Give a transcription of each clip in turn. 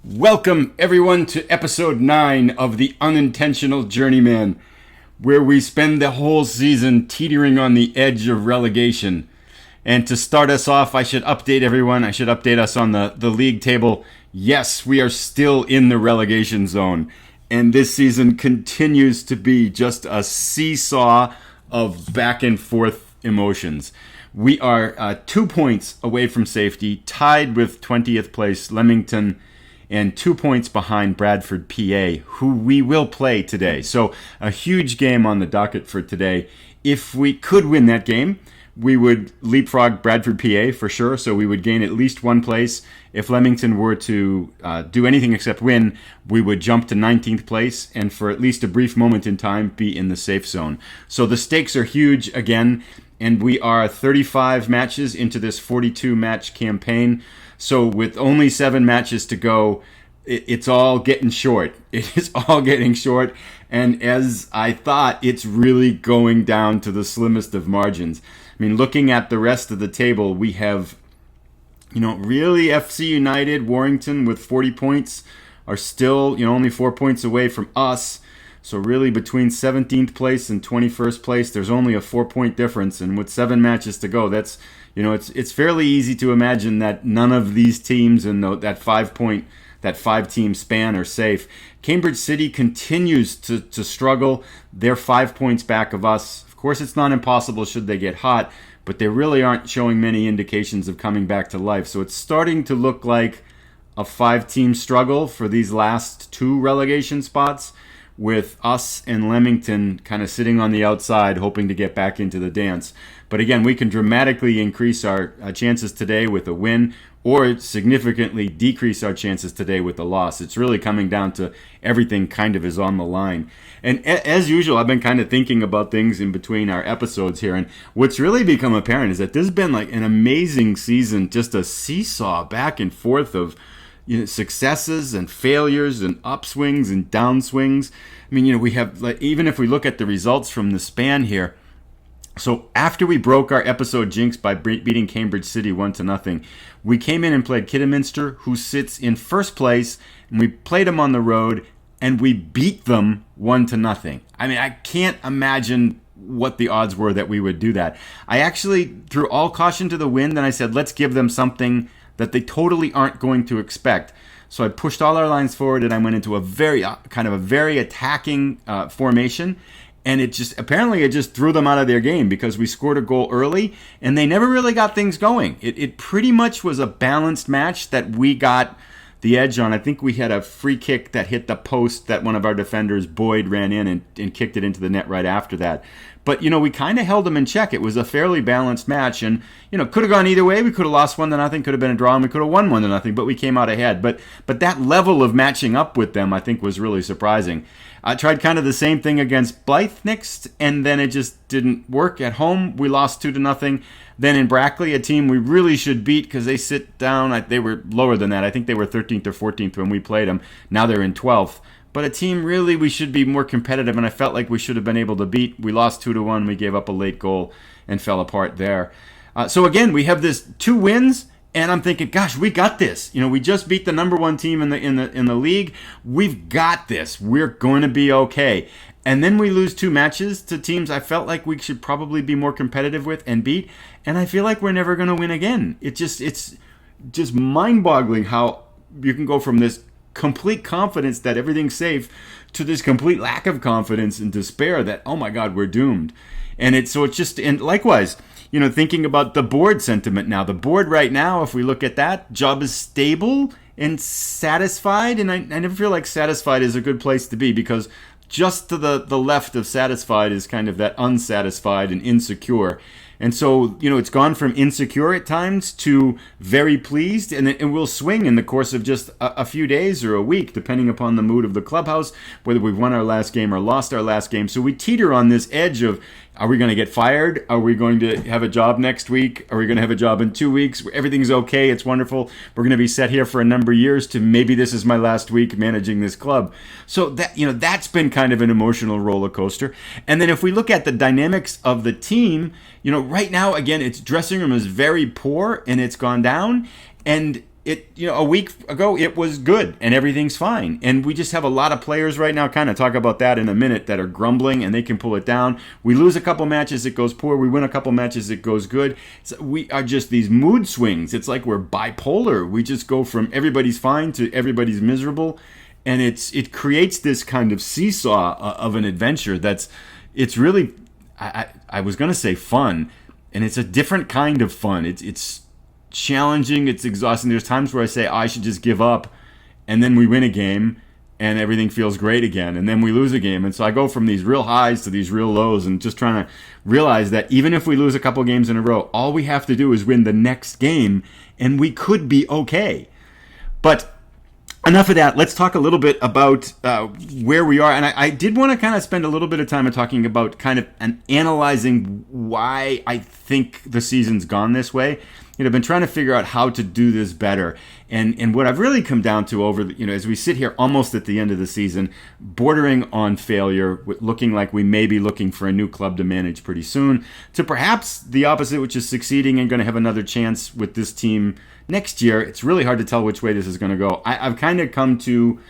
Welcome, everyone, to episode 9 of the Unintentional Journeyman, where we spend the whole season teetering on the edge of relegation. And to start us off, I should update everyone. I should update us on the league table. Yes, we are still in the relegation zone. And this season continues to be just a seesaw of back and forth emotions. We are 2 points away from safety, tied with 20th place Leamington, and 2 points behind Bradford PA, who we will play today. So a huge game on the docket for today. If we could win that game, we would leapfrog Bradford PA for sure, so we would gain at least 1 place. If Leamington were to do anything except win, we would jump to 19th place and for at least a brief moment in time be in the safe zone. So the stakes are huge again, and we are 35 matches into this 42-match campaign. So with only 7 matches to go, it's all getting short. It is all getting short. And as I thought, it's really going down to the slimmest of margins. I mean, looking at the rest of the table, we have, really FC United, Warrington with 40 points are still, only 4 points away from us. So really between 17th place and 21st place, there's only a 4-point difference. And with 7 matches to go, that's, it's fairly easy to imagine that none of these teams in that 5-team span are safe. Cambridge City continues to struggle. They're 5 points back of us. Of course, it's not impossible should they get hot, but they really aren't showing many indications of coming back to life. So it's starting to look like a 5-team struggle for these last 2 relegation spots, with us and Leamington kind of sitting on the outside hoping to get back into the dance. But again, we can dramatically increase our chances today with a win, or significantly decrease our chances today with a loss. It's really coming down to everything kind of is on the line. And as usual, I've been kind of thinking about things in between our episodes here, and what's really become apparent is that this has been like an amazing season, just a seesaw back and forth of successes and failures and upswings and downswings. I mean, we have, like, even if we look at the results from the span here, so after we broke our episode jinx by beating Cambridge City 1-0, we came in and played Kidderminster, who sits in first place, and we played them on the road, and we beat them 1-0. I mean, I can't imagine what the odds were that we would do that. I actually threw all caution to the wind, and I said, let's give them something that they totally aren't going to expect. So I pushed all our lines forward, and I went into a very attacking formation. And it just threw them out of their game because we scored a goal early and they never really got things going. It pretty much was a balanced match that we got the edge on. I think we had a free kick that hit the post that one of our defenders, Boyd, ran in and kicked it into the net right after that. But, we kind of held them in check. It was a fairly balanced match and, could have gone either way. We could have lost 1-0, could have been a draw, and we could have won 1-0, but we came out ahead. But that level of matching up with them, I think, was really surprising. I tried kind of the same thing against Blythe next, and then it just didn't work. At home, we lost 2-0. Then in Brackley, a team we really should beat because they sit down. They were lower than that. I think they were 13th or 14th when we played them. Now they're in 12th. But a team really we should be more competitive, and I felt like we should have been able to beat. We lost 2-1. We gave up a late goal and fell apart there. So again, we have this 2 wins. And I'm thinking, gosh, we got this. We just beat the number 1 team in the league. We've got this. We're going to be okay. And then we lose 2 matches to teams I felt like we should probably be more competitive with and beat. And I feel like we're never going to win again. It's just mind-boggling how you can go from this complete confidence that everything's safe to this complete lack of confidence and despair that, oh my God, we're doomed. And likewise, thinking about the board sentiment now. The board right now, if we look at that, job is stable and satisfied. And I never feel like satisfied is a good place to be because just to the left of satisfied is kind of that unsatisfied and insecure. And so, it's gone from insecure at times to very pleased, and it will swing in the course of just a few days or a week, depending upon the mood of the clubhouse, whether we've won our last game or lost our last game. So we teeter on this edge of, are we going to get fired? Are we going to have a job next week? Are we going to have a job in 2 weeks? Everything's okay. It's wonderful. We're going to be set here for a number of years to maybe this is my last week managing this club. So that's been kind of an emotional roller coaster. And then if we look at the dynamics of the team, right now, again, its dressing room is very poor and it's gone down. And a week ago it was good and everything's fine, and we just have a lot of players right now, kind of talk about that in a minute, that are grumbling and they can pull it down. We lose a couple matches, it goes poor. We win a couple matches, it goes good. So we are just these mood swings. It's like we're bipolar. We just go from everybody's fine to everybody's miserable, and it creates this kind of seesaw of an adventure it's really, I was going to say fun, and it's a different kind of fun. It's challenging, it's exhausting. There's times where I say, I should just give up, and then we win a game and everything feels great again, and then we lose a game. And so I go from these real highs to these real lows, and just trying to realize that even if we lose a couple games in a row, all we have to do is win the next game and we could be okay. But enough of that. Let's talk a little bit about where we are. And I did want to kind of spend a little bit of time talking about kind of analyzing why I think the season's gone this way. I've been trying to figure out how to do this better. And what I've really come down to as we sit here almost at the end of the season, bordering on failure, looking like we may be looking for a new club to manage pretty soon, to perhaps the opposite, which is succeeding and going to have another chance with this team next year. It's really hard to tell which way this is going to go. I've kind of come to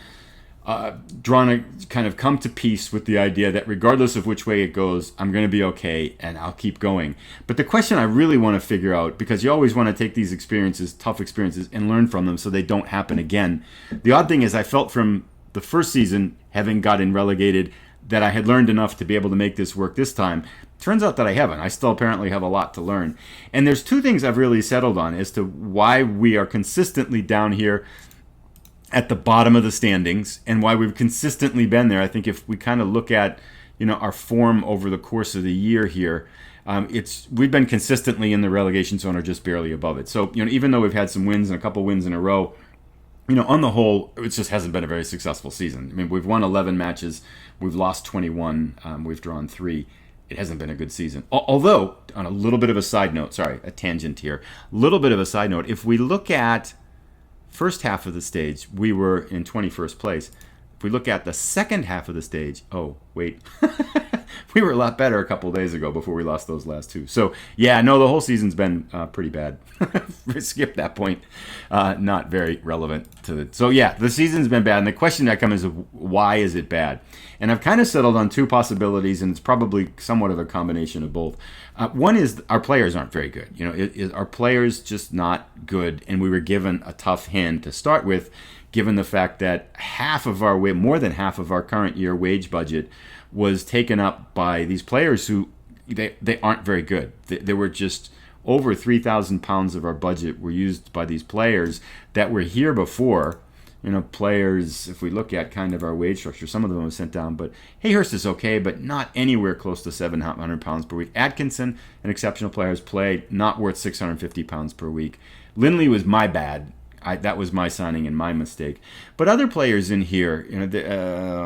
come to peace with the idea that regardless of which way it goes, I'm going to be okay and I'll keep going. But the question I really want to figure out, because you always want to take these experiences, tough experiences, and learn from them so they don't happen again. The odd thing is I felt from the first season, having gotten relegated, that I had learned enough to be able to make this work this time. Turns out that I haven't. I still apparently have a lot to learn. And there's two things I've really settled on as to why we are consistently down here at the bottom of the standings, and why we've consistently been there. I think if we kind of look at our form over the course of the year here, we've been consistently in the relegation zone or just barely above it. So even though we've had some wins and a couple wins in a row, on the whole, it just hasn't been a very successful season. I mean, we've won 11 matches, we've lost 21, we've drawn 3. It hasn't been a good season. Although, on a little bit of a side note, a tangent here, if we look at first half of the stage, we were in 21st place. If we look at the second half of the stage, we were a lot better a couple of days ago before we lost those last 2. So, the whole season's been pretty bad. Skip that point. Not very relevant to it. So, the season's been bad. And the question that comes is, why is it bad? And I've kind of settled on 2 possibilities, and it's probably somewhat of a combination of both. One is our players aren't very good. Our players just not good, and we were given a tough hand to start with, given the fact that more than half of our current year wage budget was taken up by these players who they aren't very good. There were just over 3,000 pounds of our budget were used by these players that were here before. Players, if we look at kind of our wage structure, some of them were sent down, but Hayhurst is okay, but not anywhere close to 700 pounds per week. Atkinson, an exceptional player, has played, not worth 650 pounds per week. Lindley was my bad. That was my signing and my mistake. But other players in here,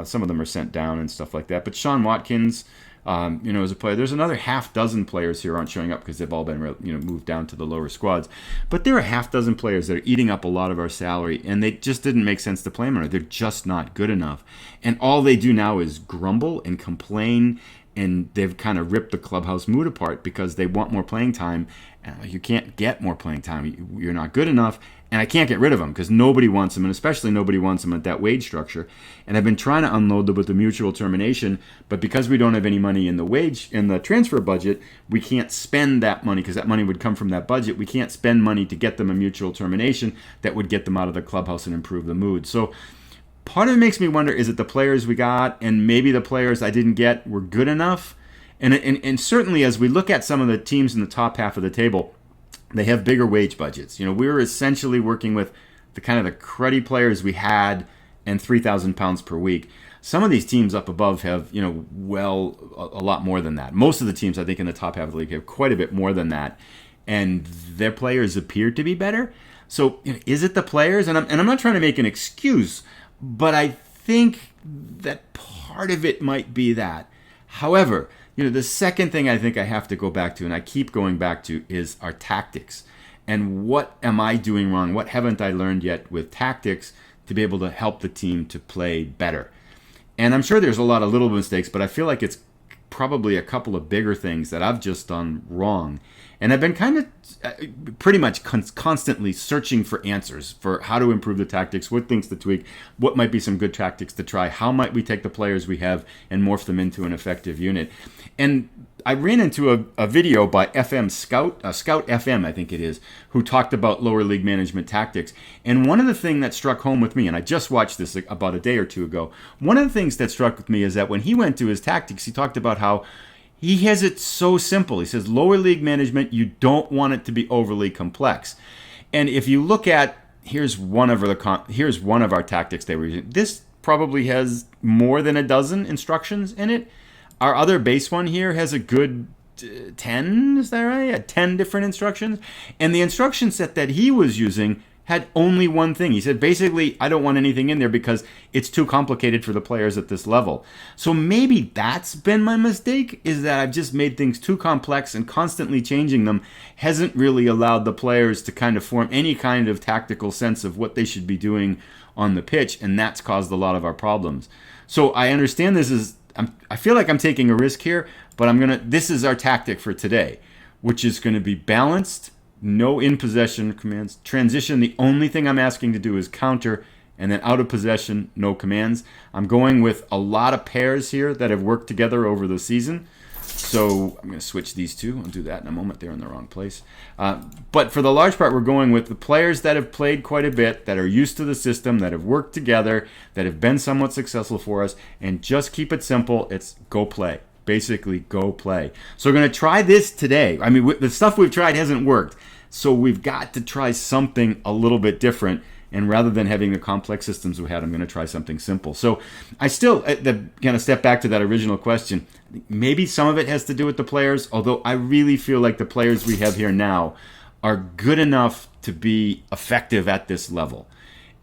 some of them are sent down and stuff like that. But Sean Watkins, as a player, there's another half dozen players here aren't showing up because they've all been, moved down to the lower squads. But there are half dozen players that are eating up a lot of our salary, and they just didn't make sense to play them on. They're just not good enough. And all they do now is grumble and complain, and they've kind of ripped the clubhouse mood apart because they want more playing time. And you can't get more playing time. You're not good enough. And I can't get rid of them because nobody wants them, and especially nobody wants them at that wage structure. And I've been trying to unload them with the mutual termination, but because we don't have any money in the transfer budget, we can't spend that money because that money would come from that budget. We can't spend money to get them a mutual termination that would get them out of the clubhouse and improve the mood. So part of it makes me wonder, is it the players we got, and maybe the players I didn't get were good enough? And certainly as we look at some of the teams in the top half of the table, they have bigger wage budgets. We were essentially working with the kind of the cruddy players we had and 3,000 pounds per week. Some of these teams up above have, a lot more than that. Most of the teams, I think, in the top half of the league have quite a bit more than that. And their players appear to be better. So is it the players? And I'm not trying to make an excuse, but I think that part of it might be that. However, the second thing I think I have to go back to, and I keep going back to, is our tactics. And what am I doing wrong? What haven't I learned yet with tactics to be able to help the team to play better? And I'm sure there's a lot of little mistakes, but I feel like it's probably a couple of bigger things that I've just done wrong. And I've been kind of pretty much constantly searching for answers for how to improve the tactics, what things to tweak, what might be some good tactics to try, how might we take the players we have and morph them into an effective unit. And I ran into a video by FM Scout FM, I think it is, who talked about lower league management tactics. And one of the things that struck home with me, and I just watched this about a day or two ago, one of the things that struck with me is that when he went to his tactics, he talked about how he has it so simple. He says lower league management, you don't want it to be overly complex. And if you look at, here's one of our tactics they were using. This probably has more than a dozen instructions in it. Our other base one here has a good 10, is that right? Yeah, 10 different instructions. And the instruction set that he was using had only one thing. He said, basically, I don't want anything in there because it's too complicated for the players at this level. So maybe that's been my mistake, is that I've just made things too complex, and constantly changing them hasn't really allowed the players to kind of form any kind of tactical sense of what they should be doing on the pitch, and that's caused a lot of our problems. So I understand this is, I feel like I'm taking a risk here, but this is our tactic for today, which is going to be balanced, no in possession commands. Transition, the only thing I'm asking to do is counter, and then out of possession, no commands. I'm going with a lot of pairs here that have worked together over the season. So I'm going to switch these two. I'll do that in a moment. They're in the wrong place. But for the large part, we're going with the players that have played quite a bit, that are used to the system, that have worked together, that have been somewhat successful for us, and just keep it simple. It's go play. Basically, go play. So we're going to try this today. I mean, the stuff we've tried hasn't worked. So we've got to try something a little bit different. And rather than having the complex systems we had, I'm going to try something simple. So I still kind of step back to that original question. Maybe some of it has to do with the players, although I really feel like the players we have here now are good enough to be effective at this level.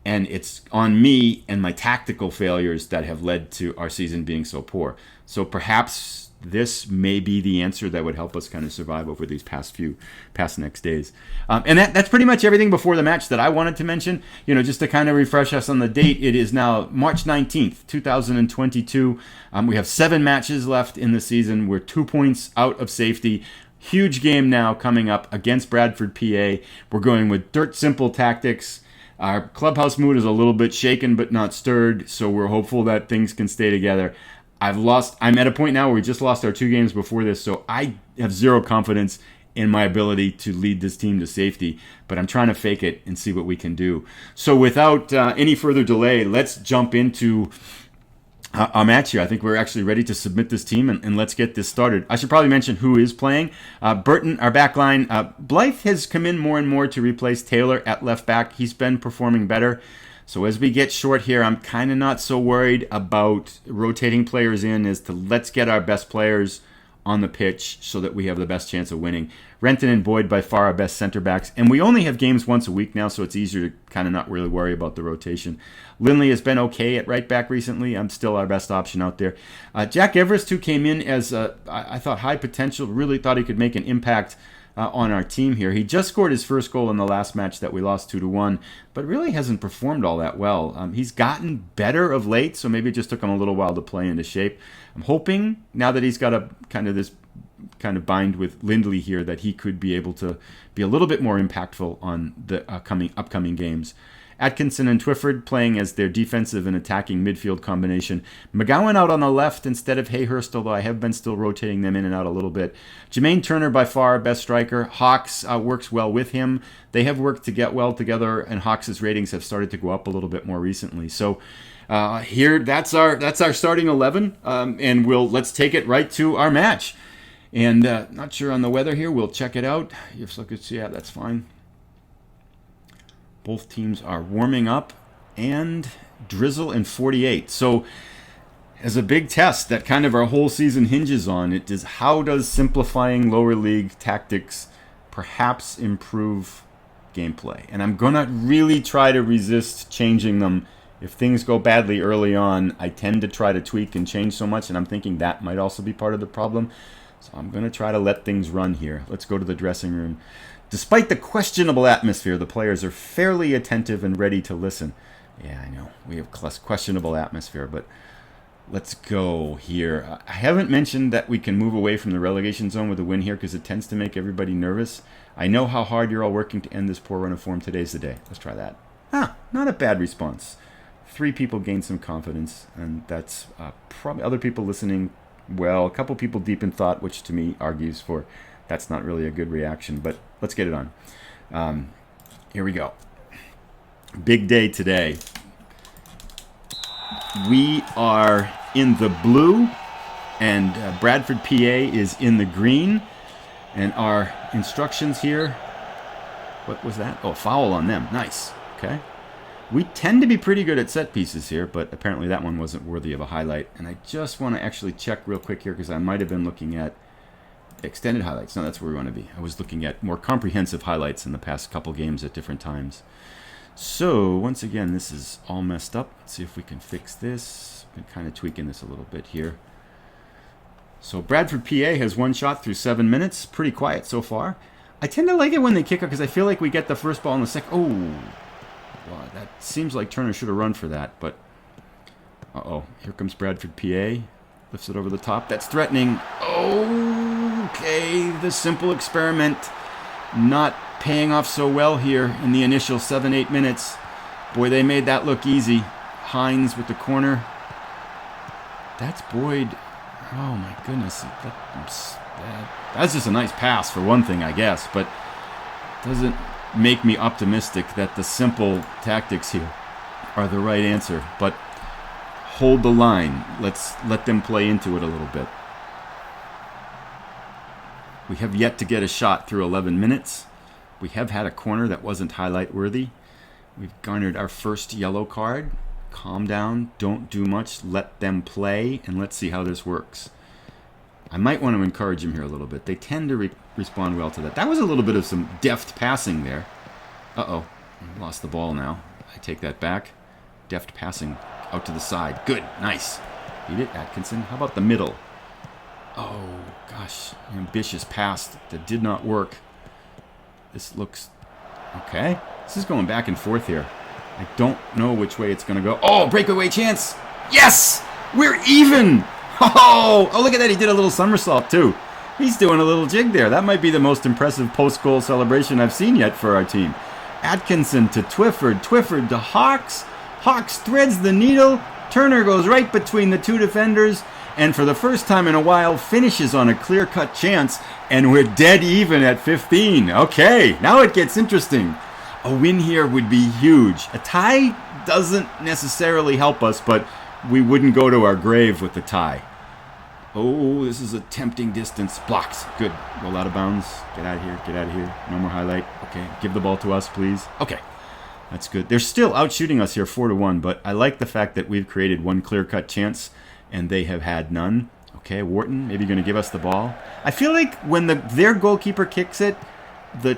And it's on me and my tactical failures that have led to our season being so poor. So perhaps this may be the answer that would help us kind of survive over these past next days. And that's pretty much everything before the match that I wanted to mention. Just to kind of refresh us on the date, it is now March 19th, 2022. We have 7 matches left in the season. We're 2 points out of safety. Huge game now coming up against Bradford PA. We're going with dirt simple tactics. Our clubhouse mood is a little bit shaken but not stirred, so we're hopeful that things can stay together. I'm at a point now where we just lost our 2 games before this, so I have zero confidence in my ability to lead this team to safety, but I'm trying to fake it and see what we can do. So without any further delay, let's jump into our match here. I think we're actually ready to submit this team, and let's get this started. I should probably mention who is playing. Burton, our back line. Blythe has come in more and more to replace Taylor at left back. He's been performing better. So as we get short here, I'm kind of not so worried about rotating players in as to let's get our best players on the pitch so that we have the best chance of winning. Renton and Boyd by far our best center backs. And we only have games once a week now, so it's easier to kind of not really worry about the rotation. Lindley has been okay at right back recently. I'm still our best option out there. Jack Everest, who came in as, I thought, high potential, really thought he could make an impact on our team here. He just scored his first goal in the last match that we lost 2-1, but really hasn't performed all that well. He's gotten better of late, so maybe it just took him a little while to play into shape. I'm hoping now that he's got a kind of bind with Lindley here that he could be able to be a little bit more impactful on the upcoming games. Atkinson and Twyford playing as their defensive and attacking midfield combination. McGowan out on the left instead of Hayhurst, although I have been still rotating them in and out a little bit. Jermaine Turner by far our best striker. Hawks works well with him. They have worked to get well together, and Hawks' ratings have started to go up a little bit more recently. So here, that's our starting 11, and let's take it right to our match. And not sure on the weather here. We'll check it out. Yeah, that's fine. Both teams are warming up, and drizzle and 48. So as a big test that kind of our whole season hinges on, it is how does simplifying lower league tactics perhaps improve gameplay? And I'm going to really try to resist changing them. If things go badly early on, I tend to try to tweak and change so much, and I'm thinking that might also be part of the problem. So I'm going to try to let things run here. Let's go to the dressing room. Despite the questionable atmosphere, the players are fairly attentive and ready to listen. Yeah, I know. We have questionable atmosphere, but Let's go here. I haven't mentioned that we can move away from the relegation zone with a win here because it tends to make everybody nervous. I know how hard you're all working to end this poor run of form. Today's the day. Let's try that. Not a bad response. 3 people gained some confidence, and that's probably other people listening. Well, a couple people deep in thought, which to me argues for that's not really a good reaction, but let's get it on. Here we go. Big day today. We are in the blue, and Bradford PA is in the green. And our instructions here, what was that? Oh, foul on them. Nice. Okay. We tend to be pretty good at set pieces here, but apparently that one wasn't worthy of a highlight. And I just want to actually check real quick here because I might have been looking at extended highlights. No, that's where we want to be. I was looking at more comprehensive highlights in the past couple games at different times. So, once again, this is all messed up. Let's see if we can fix this. Been kind of tweaking this a little bit here. So, Bradford PA has 1 shot through 7 minutes. Pretty quiet so far. I tend to like it when they kick up because I feel like we get the first ball in the second. Oh, well, that seems like Turner should have run for that, but uh-oh. Here comes Bradford PA. Lifts it over the top. That's threatening. Okay, the simple experiment not paying off so well here in the initial 7-8 minutes. Boy, they made that look easy. Hines with the corner. That's Boyd. Oh my goodness. That's just a nice pass for one thing, I guess, but doesn't make me optimistic that the simple tactics here are the right answer. But hold the line. Let's let them play into it a little bit. We have yet to get a shot through 11 minutes. We have had a corner that wasn't highlight worthy. We've garnered our first yellow card. Calm down. Don't do much. Let them play, and let's see how this works. I might want to encourage him here a little bit. They tend to respond well to that. That was a little bit of some deft passing there. Uh-oh. Lost the ball now. I take that back. Deft passing out to the side. Good. Nice. Beat it, Atkinson. How about the middle? Oh, gosh. Ambitious pass that did not work. This looks... okay. This is going back and forth here. I don't know which way it's going to go. Oh, breakaway chance. Yes! We're even! Oh, look at that. He did a little somersault, too. He's doing a little jig there. That might be the most impressive post-goal celebration I've seen yet for our team. Atkinson to Twyford. Twyford to Hawks. Hawks threads the needle. Turner goes right between the 2 defenders. And for the first time in a while, finishes on a clear-cut chance. And we're dead even at 15. Okay, now it gets interesting. A win here would be huge. A tie doesn't necessarily help us, but we wouldn't go to our grave with the tie. Oh, this is a tempting distance. Blocks. Good. Roll out of bounds. Get out of here. Get out of here. No more highlight. Okay. Give the ball to us, please. Okay. That's good. They're still out-shooting us here 4-1, but I like the fact that we've created one clear-cut chance, and they have had none. Okay, Wharton maybe going to give us the ball. I feel like when their goalkeeper kicks it, the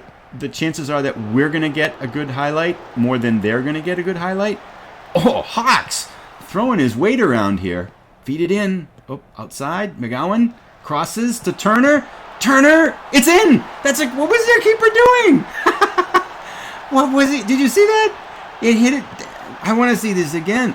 chances are that we're going to get a good highlight more than they're going to get a good highlight. Oh, Hawks throwing his weight around here. Feed it in. Oh, outside. McGowan crosses to Turner. Turner, it's in. That's like, what was their keeper doing? What was it? Did you see that? It hit it. I want to see this again.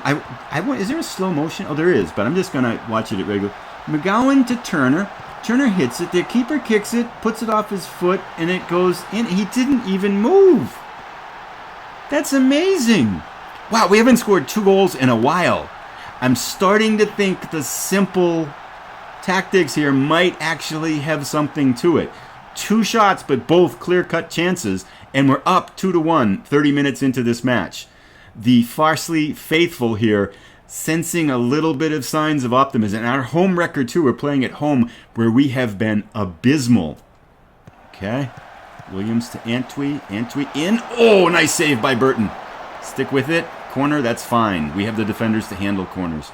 Is there a slow motion? Oh, there is, but I'm just going to watch it at regular. McGowan to Turner. Turner hits it. The keeper kicks it, puts it off his foot, and it goes in. He didn't even move. That's amazing. Wow, we haven't scored 2 goals in a while. I'm starting to think the simple tactics here might actually have something to it. 2 shots, but both clear-cut chances, and we're up 2-1 30 minutes into this match. The Farsley faithful here sensing a little bit of signs of optimism. And our home record, too, we're playing at home where we have been abysmal. Okay. Williams to Antwi. Antwi in. Oh, nice save by Burton. Stick with it. Corner, that's fine. We have the defenders to handle corners.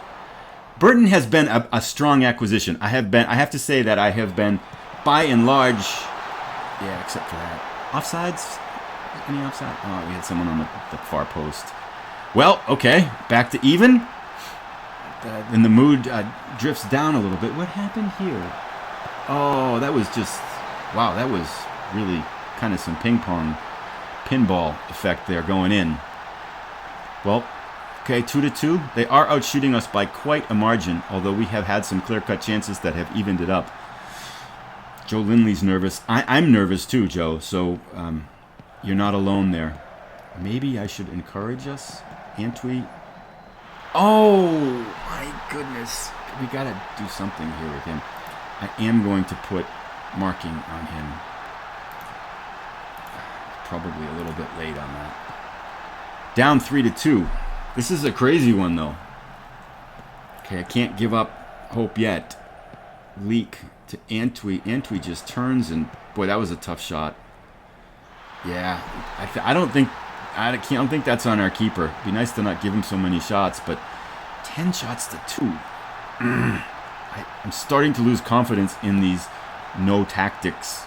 Burton has been a strong acquisition. I have to say that I have been, by and large, yeah, except for that. Offsides? Any offside? Oh, we had someone on the far post. Well, okay, back to even. And the mood drifts down a little bit. What happened here? Oh, that was just, wow, that was really kind of some ping pong pinball effect there going in. Well, Okay, 2-2. They are outshooting us by quite a margin, although we have had some clear-cut chances that have evened it up. Joe Lindley's nervous. I'm nervous too, Joe, so you're not alone there. Maybe I should encourage us? Antwi. Oh, my goodness. We got to do something here with him. I am going to put marking on him. Probably a little bit late on that. Down 3-2. This is a crazy one, though. Okay, I can't give up hope yet. Leak to Antwi. Antwi just turns, and boy, that was a tough shot. Yeah, I don't think that's on our keeper. It'd be nice to not give him so many shots, but 10 shots to 2. I'm starting to lose confidence in these no tactics.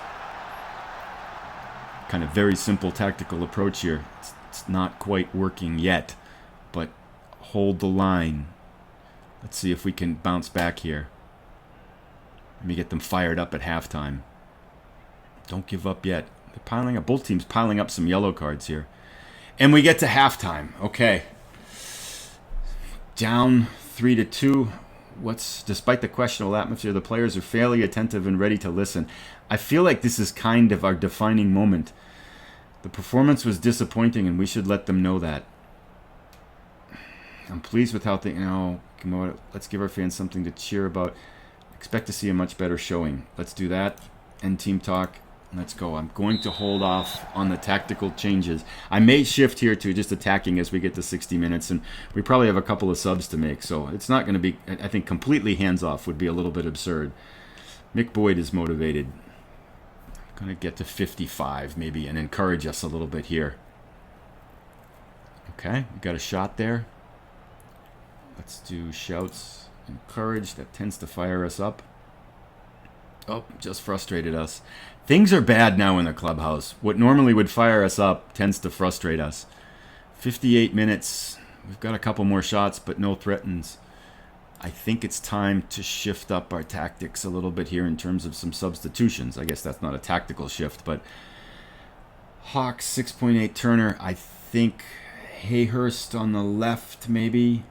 Kind of very simple tactical approach here. It's not quite working yet, but hold the line. Let's see if we can bounce back here. Let me get them fired up at halftime. Don't give up yet. They're piling up. Both teams piling up some yellow cards here. And we get to halftime. Okay. Down 3-2. Despite the questionable atmosphere, the players are fairly attentive and ready to listen. I feel like this is kind of our defining moment. The performance was disappointing, and we should let them know that. I'm pleased with how let's give our fans something to cheer about. Expect to see a much better showing. Let's do that. End team talk. Let's go. I'm going to hold off on the tactical changes. I may shift here to just attacking as we get to 60 minutes, and we probably have a couple of subs to make, so it's not going to be, I think, completely hands-off would be a little bit absurd. Mick Boyd is motivated. I'm going to get to 55 maybe and encourage us a little bit here. Okay, we got a shot there. Let's do shouts. Encourage. That tends to fire us up. Oh, just frustrated us. Things are bad now in the clubhouse. What normally would fire us up tends to frustrate us. 58 minutes. We've got a couple more shots, but no threatens. I think it's time to shift up our tactics a little bit here in terms of some substitutions. I guess that's not a tactical shift, but Hawks 6.8 Turner. I think Hayhurst on the left maybe.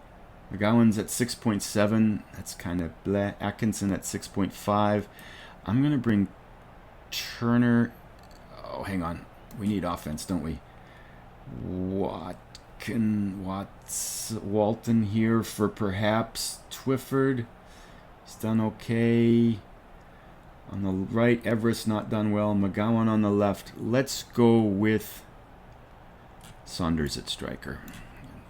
McGowan's at 6.7. That's kind of bleh. Atkinson at 6.5. I'm going to bring Turner. Oh, hang on. We need offense, don't we? Walton here for perhaps Twyford. He's done okay. On the right, Everest not done well. McGowan on the left. Let's go with Saunders at striker.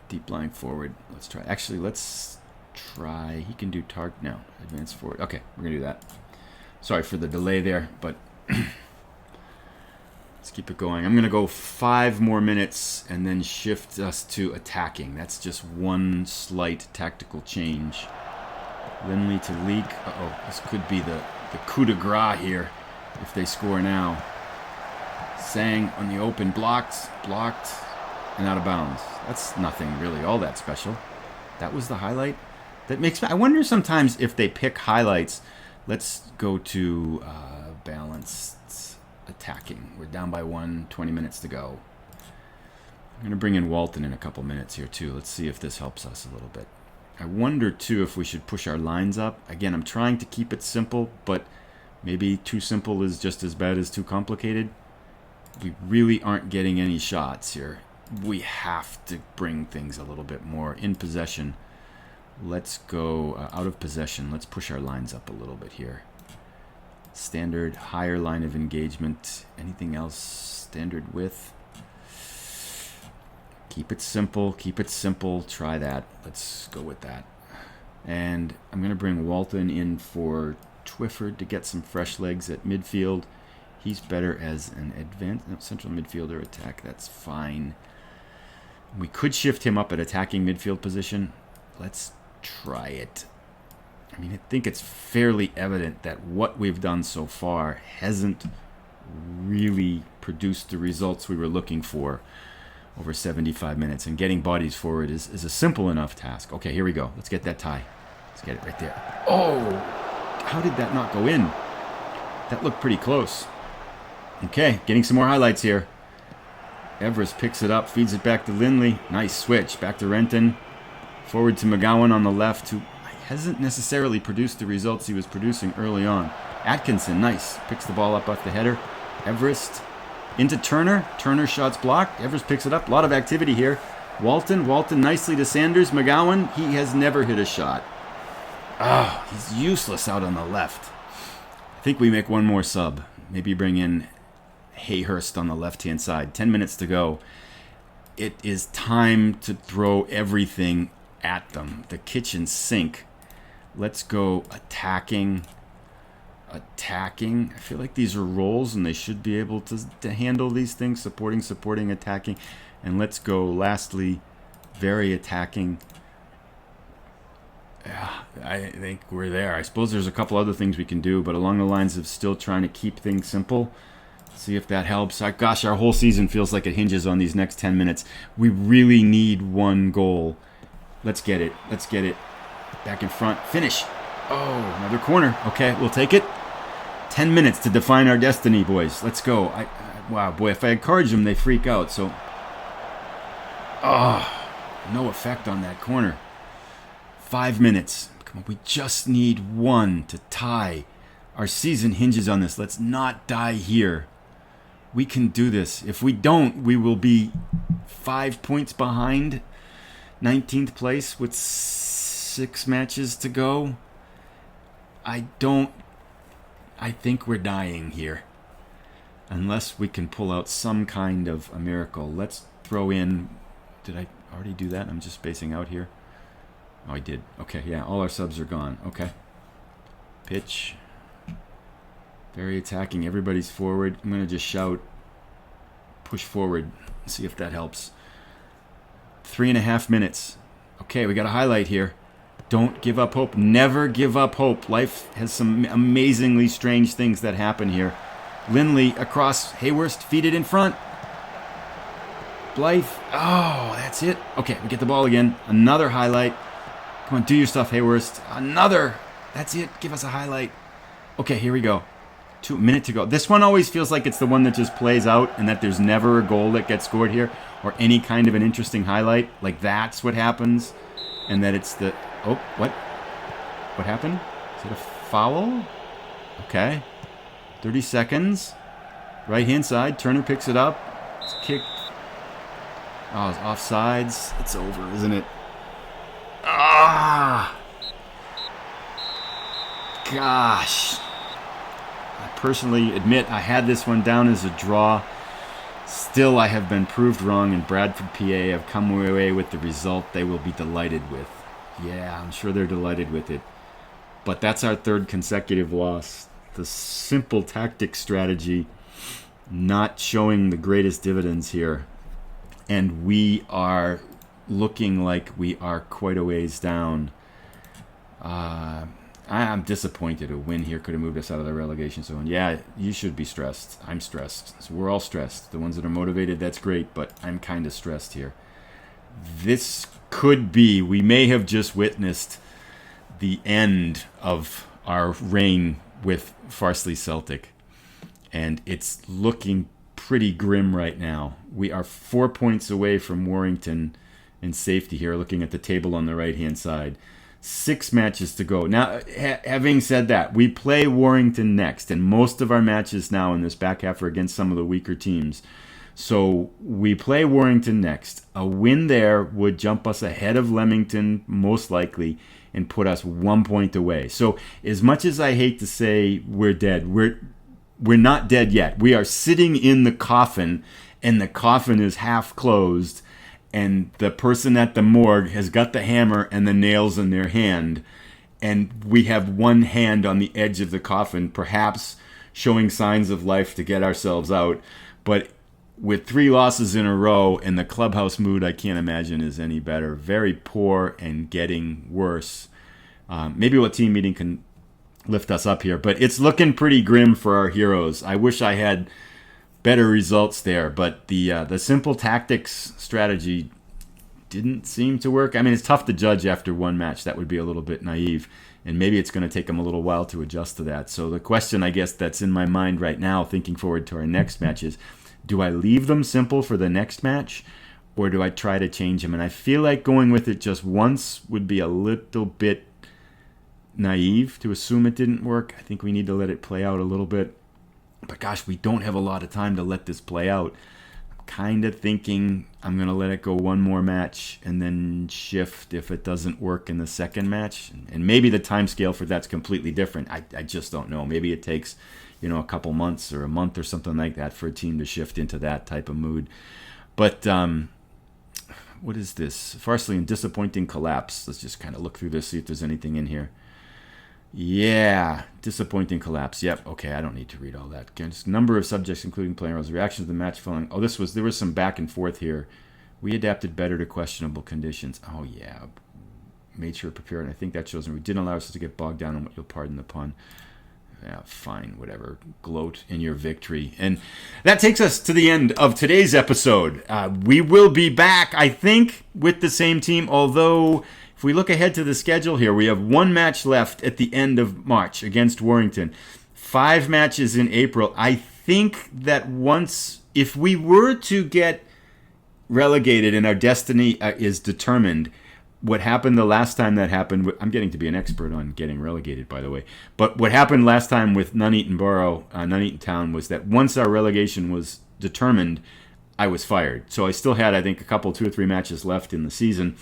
Deep line forward. Let's try. Actually, let's try. He can do target now. Advance forward. Okay, we're going to do that. Sorry for the delay there, but let's keep it going. I'm going to go 5 more minutes and then shift us to attacking. That's just one slight tactical change. Lindley to Leak. Uh-oh, this could be the coup de grace here if they score now. Sang on the open. Blocked, and out of bounds. That's nothing really all that special. That was the highlight. That makes me... I wonder sometimes if they pick highlights. Let's go to balanced attacking. We're down by 1, 20 minutes to go. I'm going to bring in Walton in a couple minutes here too. Let's see if this helps us a little bit. I wonder too if we should push our lines up. Again, I'm trying to keep it simple, but maybe too simple is just as bad as too complicated. We really aren't getting any shots here. We have to bring things a little bit more in possession. Let's go out of possession. Let's push our lines up a little bit here. Standard, higher line of engagement. Anything else? Standard width. Keep it simple. Keep it simple. Try that. Let's go with that. And I'm going to bring Walton in for Twyford to get some fresh legs at midfield. He's better as an central midfielder attack. That's fine. We could shift him up at attacking midfield position. Let's try it. I mean, I think it's fairly evident that what we've done so far hasn't really produced the results we were looking for over 75 minutes. And getting bodies forward is a simple enough task. Okay, here we go. Let's get that tie. Let's get it right there. Oh! How did that not go in? That looked pretty close. Okay, getting some more highlights here. Everest picks it up, feeds it back to Lindley. Nice switch. Back to Renton. Forward to McGowan on the left, who hasn't necessarily produced the results he was producing early on. Atkinson, nice. Picks the ball up off the header. Everest into Turner. Turner shots blocked. Everest picks it up. A lot of activity here. Walton nicely to Sanders. McGowan, he has never hit a shot. Oh, he's useless out on the left. I think we make one more sub. Maybe bring in Hayhurst on the left-hand side. 10 minutes to go. It is time to throw everything at them. The kitchen sink. Let's go attacking. I feel like these are roles and they should be able to handle these things. Supporting, attacking. And let's go lastly, very attacking. Yeah, I think we're there. I suppose there's a couple other things we can do, but along the lines of still trying to keep things simple. See if that helps. Gosh, our whole season feels like it hinges on these next 10 minutes. We really need one goal. Let's get it. Back in front. Finish. Oh, another corner. Okay, we'll take it. 10 minutes to define our destiny, boys. Let's go. Wow, boy, if I encourage them, they freak out. So, no effect on that corner. 5 minutes. Come on, we just need one to tie. Our season hinges on this. Let's not die here. We can do this. If we don't, we will be 5 points behind 19th place with 6 matches to go. I think we're dying here. Unless we can pull out some kind of a miracle. Let's throw in... Did I already do that? I'm just spacing out here. Oh, I did. Okay, yeah, all our subs are gone. Okay. Pitch. Very attacking. Everybody's forward. I'm going to just shout. Push forward. See if that helps. 3.5 minutes. Okay, we got a highlight here. Don't give up hope. Never give up hope. Life has some amazingly strange things that happen here. Lindley across. Hayhurst, feed it in front. Blythe. Oh, that's it. Okay, we get the ball again. Another highlight. Come on, do your stuff, Hayhurst. Another. That's it. Give us a highlight. Okay, here we go. 2 minutes to go. This one always feels like it's the one that just plays out and that there's never a goal that gets scored here or any kind of an interesting highlight. Like that's what happens. And that it's the... Oh, what? What happened? Is it a foul? Okay. 30 seconds. Right-hand side. Turner picks it up. It's kicked. Oh, it's offsides. It's over, isn't it? Ah! Gosh. I personally admit I had this one down as a draw. Still, I have been proved wrong, and Bradford PA have come away with the result they will be delighted with. Yeah, I'm sure they're delighted with it. But that's our third consecutive loss. The simple tactic strategy not showing the greatest dividends here. And we are looking like we are quite a ways down. I'm disappointed. A win here could have moved us out of the relegation zone. Yeah, you should be stressed. I'm stressed. So we're all stressed. The ones that are motivated, that's great, but I'm kind of stressed here. This could be, we may have just witnessed the end of our reign with Farsley Celtic. And it's looking pretty grim right now. We are 4 points away from Warrington in safety here, looking at the table on the right-hand side. 6 matches to go. Now, having said that, we play Warrington next, and most of our matches now in this back half are against some of the weaker teams. So we play Warrington next. A win there would jump us ahead of Leamington, most likely, and put us 1 point away. So as much as I hate to say we're dead, we're not dead yet. We are sitting in the coffin, and the coffin is half closed, and the person at the morgue has got the hammer and the nails in their hand, and we have one hand on the edge of the coffin, perhaps showing signs of life to get ourselves out. But with 3 losses in a row, and the clubhouse mood, I can't imagine is any better. Very poor and getting worse. Maybe a team meeting can lift us up here, but it's looking pretty grim for our heroes. I wish I had better results there, but the simple tactics strategy didn't seem to work. I mean, it's tough to judge after one match. That would be a little bit naive, and maybe it's going to take them a little while to adjust to that. So the question, I guess, that's in my mind right now, thinking forward to our next match is, do I leave them simple for the next match, or do I try to change him? And I feel like going with it just once would be a little bit naive to assume it didn't work. I think we need to let it play out a little bit. But gosh, we don't have a lot of time to let this play out. I'm kind of thinking I'm going to let it go one more match and then shift if it doesn't work in the second match. And maybe the time scale for that's completely different. I just don't know. Maybe it takes, a couple months or a month or something like that for a team to shift into that type of mood. But what is this? Farsley and disappointing collapse. Let's just kind of look through this, see if there's anything in here. Yeah, disappointing collapse. Yep. Okay, I don't need to read all that. Just number of subjects, including players' reactions to the match following. Oh, there was some back and forth here. We adapted better to questionable conditions. Oh yeah, made sure prepared. I think that shows we didn't allow us to get bogged down in what you'll pardon the pun. Yeah, fine, whatever. Gloat in your victory. And that takes us to the end of today's episode. We will be back, I think, with the same team, although if we look ahead to the schedule here, we have one match left at the end of March against Warrington. 5 matches in April. I think that if we were to get relegated and our destiny is determined, what happened the last time that happened, I'm getting to be an expert on getting relegated, by the way, but what happened last time with Nuneaton Town was that once our relegation was determined, I was fired. So I still had, I think, 2 or 3 matches left in the season.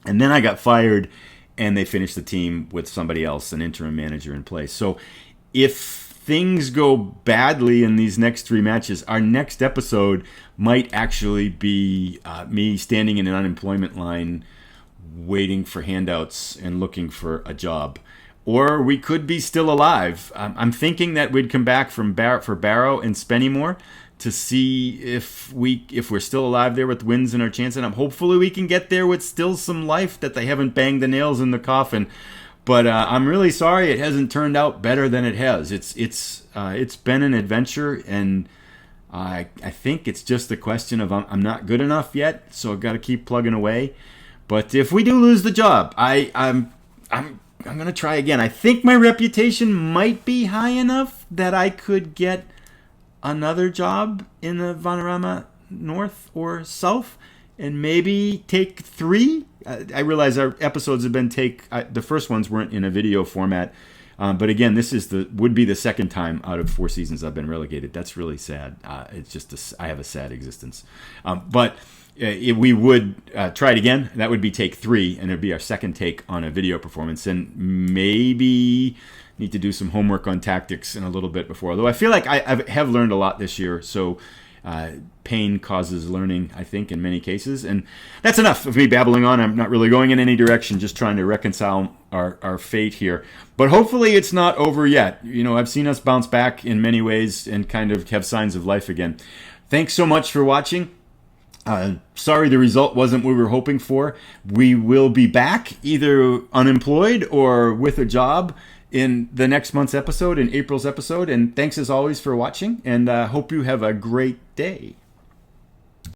And then I got fired, and they finished the team with somebody else, an interim manager in place. So if things go badly in these next 3 matches, our next episode might actually be me standing in an unemployment line waiting for handouts and looking for a job. Or we could be still alive. I'm thinking that we'd come back for Barrow and Spennymoor to see if we're still alive there with wins in our chance. And hopefully we can get there with still some life, that they haven't banged the nails in the coffin. But I'm really sorry it hasn't turned out better than it has. It's been an adventure, and I think it's just a question of I'm not good enough yet, so I've got to keep plugging away. But if we do lose the job, I'm going to try again. I think my reputation might be high enough that I could get another job in the Vanarama North or South and maybe take 3. I realize our episodes have been the first ones weren't in a video format. But again, this would be the second time out of 4 seasons I've been relegated. That's really sad. It's just I have a sad existence. But if we would try it again, that would be take 3, and it would be our second take on a video performance, and maybe need to do some homework on tactics in a little bit before. Although I feel like I have learned a lot this year, so pain causes learning, I think, in many cases. And that's enough of me babbling on. I'm not really going in any direction, just trying to reconcile our fate here. But hopefully it's not over yet. I've seen us bounce back in many ways and kind of have signs of life again. Thanks so much for watching. Sorry the result wasn't what we were hoping for. We will be back either unemployed or with a job in the next month's episode, in April's episode. And thanks as always for watching, and hope you have a great day.